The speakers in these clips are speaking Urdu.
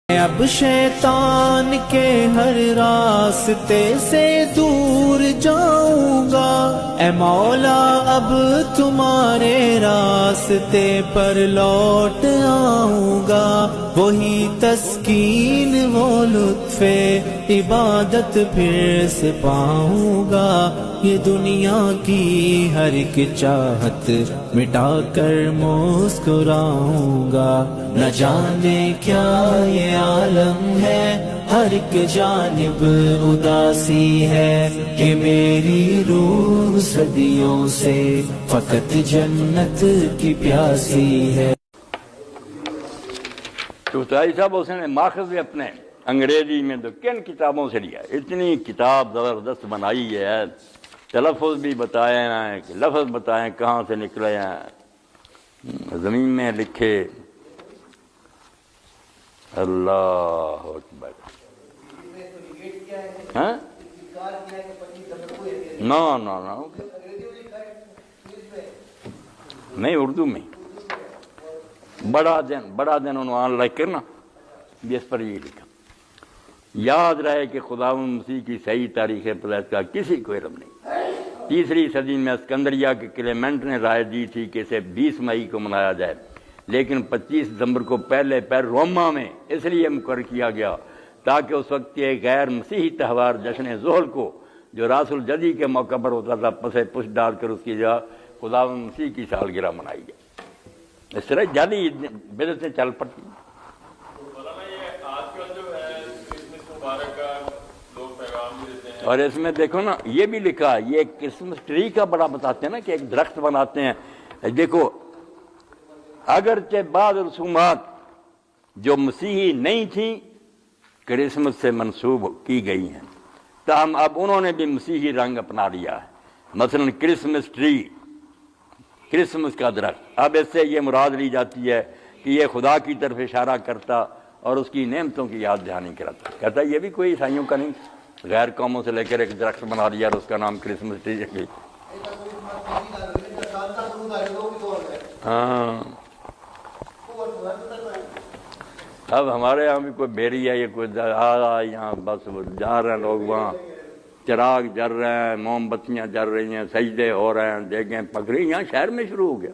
اب شیطان کے ہر راستے سے دور جاؤں گا، اے مولا اب تمہارے راستے پر لوٹ آؤں گا، وہی تسکین وہ لطف عبادت پھر سے پاؤں گا، یہ دنیا کی ہر ایک چاہت مٹا کر مسکراؤں گا، نہ جانے کیا یہ عالم ہے، ہر ایک جانب اداسی ہے، کہ میری روح صدیوں سے فقط جنت کی پیاسی ہے۔ چوتھائی صاحب اس نے ماخذ اپنے انگریزی میں تو کن کتابوں سے لیا، اتنی کتاب زبردست بنائی ہے، تلفظ بھی بتائے ہیں کہ لفظ بتائیں کہاں سے نکلے ہیں، زمین میں لکھے۔ اللہ اکبر۔ ہاں نو نو نو نہیں، اردو میں بڑا دن عنوان لکھ کر نا جس پر یہ لکھا، یاد رہے کہ خداوند مسیح کی صحیح تاریخ پیدائش کا کسی کو علم نہیں۔ 3 صدی میں اسکندریہ کے کلیمنٹ نے رائے دی تھی کہ اسے 20 مئی کو منایا جائے، لیکن 25 دسمبر کو پہلے پیر روما میں اس لیے مقرر کیا گیا تاکہ اس وقت کے غیر مسیحی تہوار جشن ذوحل کو جو راس الجدی کے موقع پر ہوتا تھا پسے پش ڈال کر اس کی جگہ خداوند مسیح کی سالگرہ منائی جائے۔ اس طرح جعلی بدعتیں چل پڑتی ہیں۔ اور اس میں دیکھو نا یہ بھی لکھا، یہ کرسمس ٹری کا بڑا بتاتے ہیں نا کہ ایک درخت بناتے ہیں۔ دیکھو اگرچہ بعض رسومات جو مسیحی نہیں تھیں کرسمس سے منسوب کی گئی ہیں، تاہم اب انہوں نے بھی مسیحی رنگ اپنا لیا ہے، مثلا کرسمس ٹری، کرسمس کا درخت۔ اب اس سے یہ مراد لی جاتی ہے کہ یہ خدا کی طرف اشارہ کرتا اور اس کی نعمتوں کی یاد دہانی کراتا۔ کہتا ہے یہ بھی کوئی عیسائیوں کا نہیں، غیر قوموں سے لے کر ایک درخت بنا لیا اور اس کا نام کرسمس ٹری رکھ۔ ہاں اب ہمارے یہاں بھی کوئی بیری ہے، یہ کوئی یہاں بس جا رہے ہیں لوگ، وہاں چراغ جل رہے ہیں، موم بتیاں جل رہی ہیں، سجدے ہو رہے ہیں، دیگیں پک رہی ہیں۔ یہاں شہر میں شروع ہو گیا،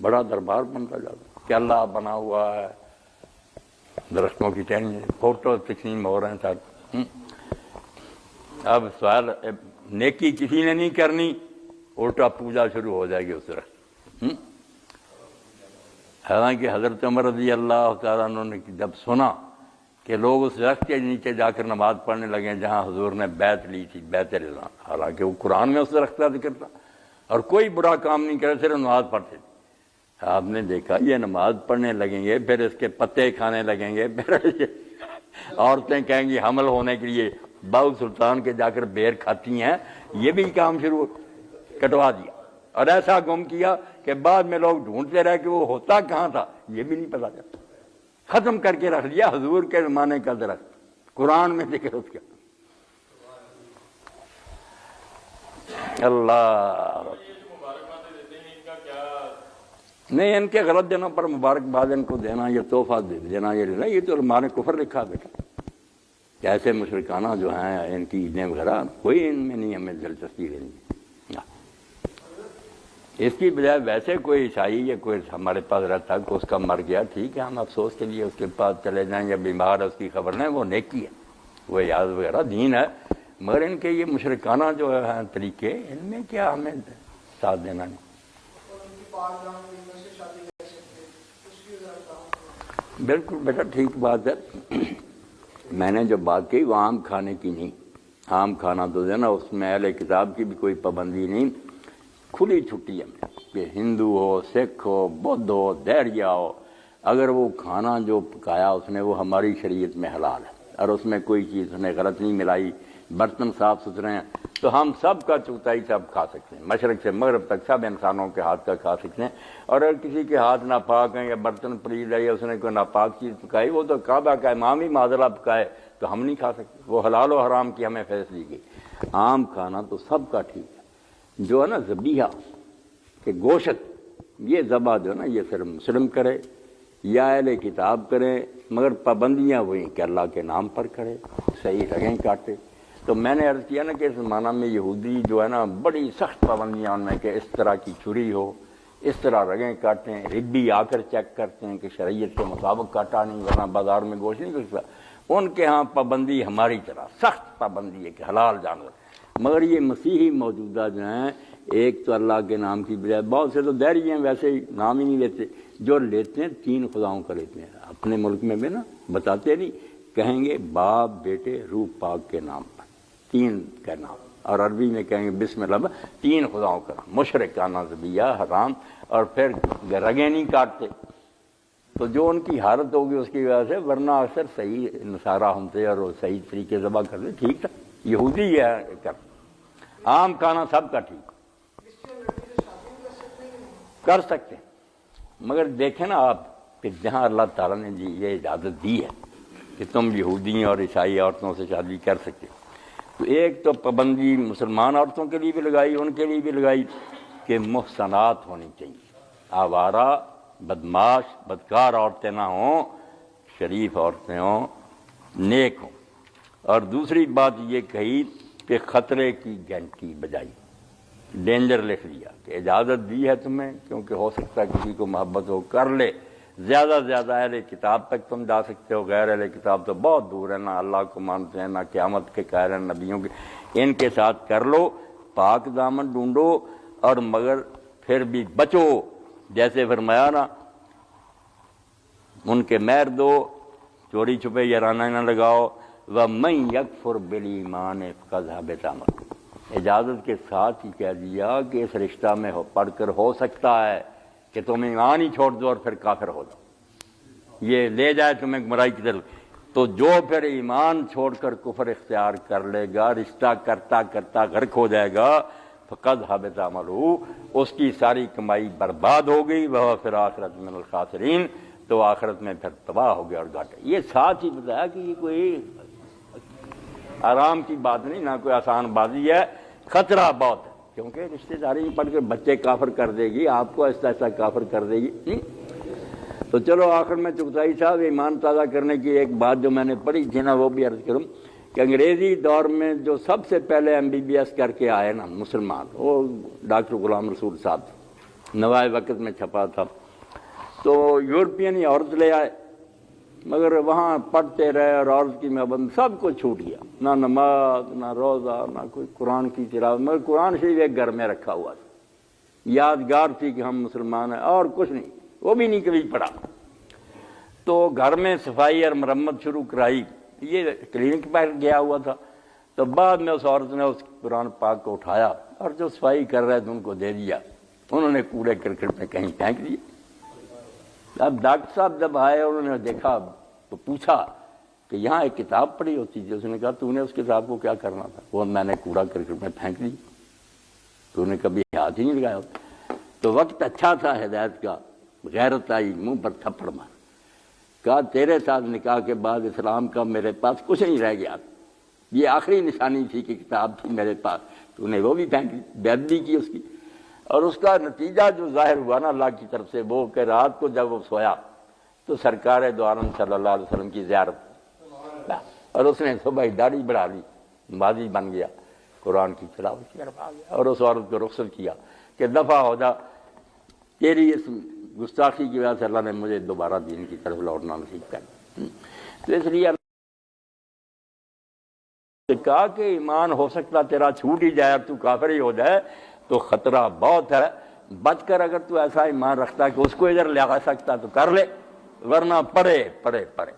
بڑا دربار بنتا جاتا، کہ اللہ بنا ہوا ہے، درختوں کی ٹہنیاں، فوٹو تقسیم ہو رہے ہیں ساتھ۔ اب سوال نیکی کسی نے نہیں کرنی، الٹا پوجا شروع ہو جائے گی اس درخت۔ حالانکہ حضرت عمر رضی اللہ تعالیٰ عنہ نے جب سنا کہ لوگ اس درخت کے نیچے جا کر نماز پڑھنے لگے جہاں حضور نے بیعت لی تھی، بیعت رضوان، حالانکہ وہ قرآن میں اس درخت کا ذکر تھا، اور کوئی برا کام نہیں کرے، صرف نماز پڑھتے تھے۔ آپ نے دیکھا یہ نماز پڑھنے لگیں گے، پھر اس کے پتے کھانے لگیں گے، پھر عورتیں کہیں گی حمل ہونے کے لیے باؤ سلطان کے جا کر بیر کھاتی ہیں، یہ بھی کام شروع کٹوا دیا، اور ایسا گم کیا کہ بعد میں لوگ ڈھونڈتے رہے کہ وہ ہوتا کہاں تھا، یہ بھی نہیں پتا چلتا۔ ختم کر کے رکھ دیا حضور کے زمانے کا درخت، قرآن میں ذکر اس کا۔ اللہ نہیں، ان کے غلط دنوں پر مبارکباد ان کو دینا، یہ تحفہ دے دینا، یہ لینا، یہ تو علماء نے کفر لکھا بیٹا۔ ایسے مشرکانہ جو ہیں ان کی عیدیں وغیرہ کوئی ان میں نہیں ہمیں دلچسپی لینی۔ اس کی بجائے ویسے کوئی عیسائی یا کوئی ہمارے پاس رہتا کہ اس کا مر گیا، ٹھیک ہے، ہم افسوس کے لیے اس کے پاس چلے جائیں، یا بیمار ہے اس کی خبر لیں، وہ نیکی ہے، وہ یاد وغیرہ دین ہے، مگر ان کے یہ مشرکانہ جو ہیں طریقے، ان میں کیا ہمیں ساتھ دینا نہیں۔ بالکل بیٹا ٹھیک بات ہے، میں نے جو بات کی وہ عام کھانے کی نہیں، عام کھانا تو دینا، اس میں اہل کتاب کی بھی کوئی پابندی نہیں، کھلی چھٹی ہے کہ ہندو ہو، سکھ ہو، بدھ ہو، دیریا ہو، اگر وہ کھانا جو پکایا اس نے وہ ہماری شریعت میں حلال ہے اور اس میں کوئی چیز اس نے غلط نہیں ملائی، برتن صاف ستھرے ہیں، تو ہم سب کا چوتھائی سب کھا سکتے ہیں، مشرق سے مغرب تک سب انسانوں کے ہاتھ کا کھا سکتے ہیں۔ اور اگر کسی کے ہاتھ ناپاک ہیں یا برتن پلید ہے یا اس نے کوئی ناپاک چیز پکائی، وہ تو کعبہ کا امام ہی معذرہ پکائے تو ہم نہیں کھا سکتے، وہ حلال و حرام کی ہمیں فیصلے دی گئی۔ عام کھانا تو سب کا ٹھیک ہے، جو ہے نا ذبیحہ کہ گوشت، یہ ذبح جو ہے نا یہ صرف مسلم کرے یا اہل کتاب کریں، مگر پابندیاں وہی کہ اللہ کے نام پر کرے، صحیح رگیں کاٹے۔ تو میں نے عرض کیا نا کہ اس زمانہ میں یہودی جو ہے نا بڑی سخت پابندیاں ان میں کہ اس طرح کی چھری ہو، اس طرح رگیں کاٹیں، ربی آ کر چیک کرتے ہیں کہ شریعت کے مطابق کاٹا نہیں، ورنہ بازار میں گوشت نہیں گزرتا۔ ان کے ہاں پابندی ہماری طرح سخت پابندی ہے کہ حلال جانور، مگر یہ مسیحی موجودہ جو ہیں ایک تو اللہ کے نام کی بجائے، بہت سے تو دہری ہیں ویسے ہی نام ہی نہیں لیتے، جو لیتے ہیں 3 خداؤں کا لیتے ہیں۔ اپنے ملک میں بھی نا بتاتے نہیں، کہیں گے باپ بیٹے روح پاک کے نام پر 3 کا نام، اور عربی میں کہیں گے بسم اللہ 3 خداؤں کا نام، مشرکانہ ذبیحہ حرام، اور پھر رگیں نہیں کاٹتے۔ تو جو ان کی حالت ہوگی اس کی وجہ سے، ورنہ اکثر صحیح نصارہ ہوتے اور وہ صحیح طریقے ذبح کرتے، ٹھیک تھا، یہودی ہے کر عام کھانا سب کا ٹھیک کر سکتے ہیں، مگر دیکھیں نا آپ کہ جہاں اللہ تعالیٰ نے جی یہ اجازت دی ہے کہ تم یہودی اور عیسائی عورتوں سے شادی کر سکتے، تو ایک تو پابندی مسلمان عورتوں کے لیے بھی لگائی، ان کے لیے بھی لگائی کہ محسنات ہونی چاہیے، آوارہ بدماش بدکار عورتیں نہ ہوں، شریف عورتیں ہوں، نیک ہوں۔ اور دوسری بات یہ کہی کہ خطرے کی گھنٹی بجائی، ڈینجر لکھ لیا کہ اجازت دی ہے تمہیں، کیونکہ ہو سکتا ہے کسی کو محبت ہو کر لے، زیادہ سے زیادہ اہل کتاب تک تم جا سکتے ہو، غیر اہل کتاب تو بہت دور ہے، نہ اللہ کو مانتے ہیں نہ قیامت کے قائل ہیں نبیوں کے، ان کے ساتھ کر لو، پاک دامن ڈھونڈو، اور مگر پھر بھی بچو، جیسے فرمایا نا ان کے مہر دو، چوری چھپے یارانہ نہ لگاؤ، وَمَن يَكْفُرْ بِالْإِيمَانِ فَقَدْ حَبِطَ عَمَلُهُ، اجازت کے ساتھ ہی کہہ دیا کہ اس رشتہ میں پڑھ کر ہو سکتا ہے کہ تم ایمان ہی چھوڑ دو اور پھر کافر ہو جاؤ، یہ لے جائے تمہیں گمراہی کی طرف۔ تو جو پھر ایمان چھوڑ کر کفر اختیار کر لے گا، رشتہ کرتا کرتا غرق ہو جائے گا، فقد حبط عملہ، اس کی ساری کمائی برباد ہو گئی، وہ پھر آخرت من الخاسرین، تو آخرت میں پھر تباہ ہو گیا اور گھاٹے۔ یہ ساتھ ہی بتایا کہ یہ کوئی آرام کی بات نہیں، نہ کوئی آسان بازی ہے، خطرہ بہت ہے، کیونکہ رشتہ داری میں پڑھ کر بچے کافر کر دے گی، آپ کو ایسا ایسا کافر کر دے گی۔ تو چلو آخر میں چغتائی صاحب ایمان تازہ کرنے کی ایک بات جو میں نے پڑھی تھی نا وہ بھی عرض کروں کہ انگریزی دور میں جو سب سے پہلے MBBS کر کے آئے نا مسلمان، وہ ڈاکٹر غلام رسول صاحب، نوائے وقت میں چھپا تھا، تو یورپین ہی عورت لے آئے، مگر وہاں پڑھتے رہے اور عورت کی محبت سب کو چھوٹ گیا، نہ نماز نہ روزہ نہ کوئی قرآن کی تلاوت، مگر قرآن شریف ایک گھر میں رکھا ہوا تھا، یادگار تھی کہ ہم مسلمان ہیں، اور کچھ نہیں، وہ بھی نہیں کبھی پڑھا۔ تو گھر میں صفائی اور مرمت شروع کرائی، یہ کلینک پر گیا ہوا تھا، تو بعد میں اس عورت نے اس قرآن پاک کو اٹھایا اور جو صفائی کر رہے تھے ان کو دے دیا، انہوں نے کوڑے کرکٹ میں کہیں پھینک دیا۔ اب ڈاکٹر صاحب جب آئے انہوں نے دیکھا تو پوچھا کہ یہاں ایک کتاب پڑھی ہوتی تھی، اس نے کہا تو نے اس کتاب کو کیا کرنا تھا؟ وہ میں نے کوڑا کرکٹ میں پھینک دی، تو نے کبھی ہاتھ ہی نہیں لگایا ہوتا۔ تو وقت اچھا تھا ہدایت کا، غیرت آئی، منہ پر تھپڑ مار، کہا تیرے ساتھ نکاح کے بعد اسلام کا میرے پاس کچھ نہیں رہ گیا، یہ آخری نشانی تھی کہ کتاب تھی میرے پاس، تو نے وہ بھی پھینک دی، بےادبی کی اس کی۔ اور اس کا نتیجہ جو ظاہر ہوا نا اللہ کی طرف سے وہ کہ رات کو جب وہ سویا تو سرکار دو عالم صلی اللہ علیہ وسلم کی زیارت، اور اس نے صبح ہی داڑھی بڑھا لی، نمازی بن گیا، قرآن کی تلاوت کی طرف آ گیا، اور اس عورت کو رخصت کیا کہ دفع ہو جا، تیری اس گستاخی کی وجہ سے اللہ نے مجھے دوبارہ دین کی طرف لوٹنا نصیب کر۔ تو اس لیے کہا کہ ایمان ہو سکتا تیرا چھوٹ ہی جائے اور تو کافر ہی ہو جائے تو خطرہ بہت ہے، بچ کر اگر تو ایسا ایمان رکھتا ہے کہ اس کو ادھر لے آ سکتا تو کر لے، ورنہ پڑے پڑے پڑے